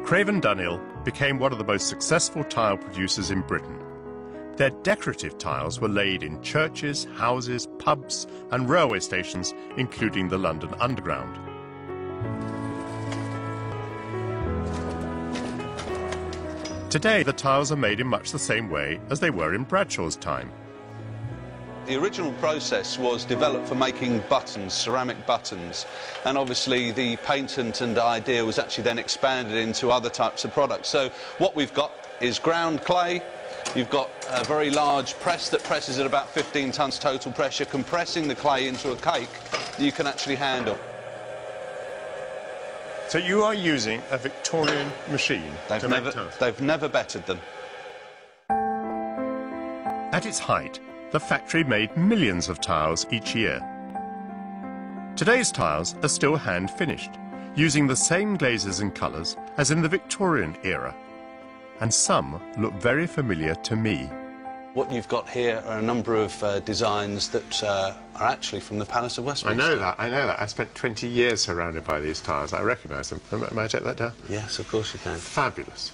Craven Dunhill became one of the most successful tile producers in Britain. Their decorative tiles were laid in churches, houses, pubs and railway stations, including the London Underground. Today, the tiles are made in much the same way as they were in Bradshaw's time. The original process was developed for making buttons, ceramic buttons, and obviously the patent and idea was actually then expanded into other types of products. So what we've got is ground clay. You've got a very large press that presses at about 15 tons total pressure, compressing the clay into a cake that you can actually handle. So you are using a Victorian machine to make tiles? They've never bettered them. At its height, the factory made millions of tiles each year. Today's tiles are still hand-finished, using the same glazes and colours as in the Victorian era. And some look very familiar to me. What you've got here are a number of designs that are actually from the Palace of Westminster. I know that. I spent 20 years surrounded by these tiles. I recognise them. May I take that down? Yes, of course you can. Fabulous.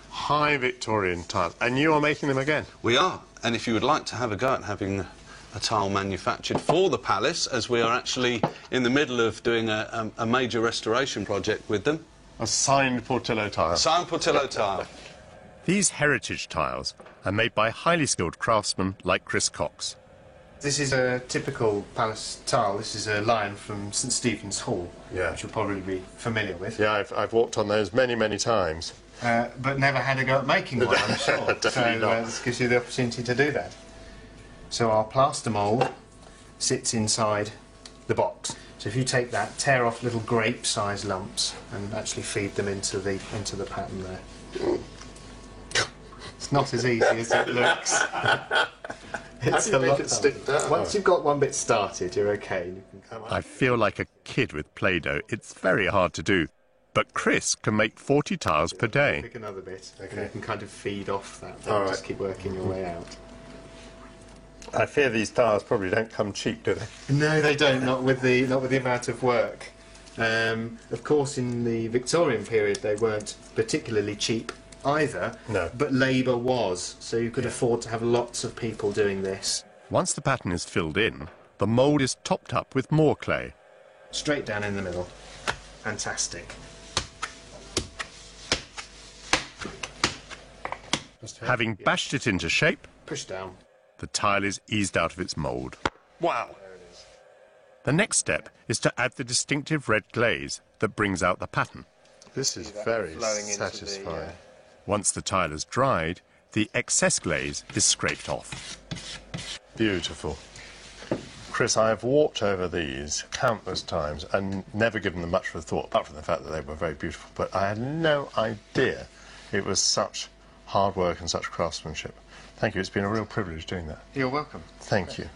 High Victorian tiles. And you are making them again? We are. And if you would like to have a go at having a tile manufactured for the Palace, as we are actually in the middle of doing a major restoration project with them. A signed Portillo tile. A signed Portillo tile. These heritage tiles are made by highly skilled craftsmen like Chris Cox. This is a typical palace tile. This is a lion from St Stephen's Hall, which you'll probably be familiar with. Yeah, I've walked on those many, many times. But never had a go at making one, I'm sure. Definitely not. This gives you the opportunity to do that. So our plaster mould sits inside the box. So if you take that, tear off little grape-sized lumps and actually feed them into the pattern there. It's not as easy as it looks. It's a lot harder. Once you've got one bit started, you're okay. You can come up. I feel like a kid with Play-Doh. It's very hard to do. But Chris can make 40 tiles per day. Pick another bit, and you can kind of feed off that. Just keep working your way out. I fear these tiles probably don't come cheap, do they? No, they don't. Not with the amount of work. Of course, in the Victorian period, they weren't particularly cheap either. No. But labour was, so you could afford to have lots of people doing this. Once the pattern is filled in, the mould is topped up with more clay. Straight down in the middle. Fantastic. Having bashed it into shape, Push down. the tile is eased out of its mould. Wow! The next step is to add the distinctive red glaze that brings out the pattern. This is very satisfying. Once the tile is dried, the excess glaze is scraped off. Beautiful. Chris, I have walked over these countless times and never given them much of a thought, apart from the fact that they were very beautiful. But I had no idea it was such hard work and such craftsmanship. Thank you. It's been a real privilege doing that. You're welcome. Thank you.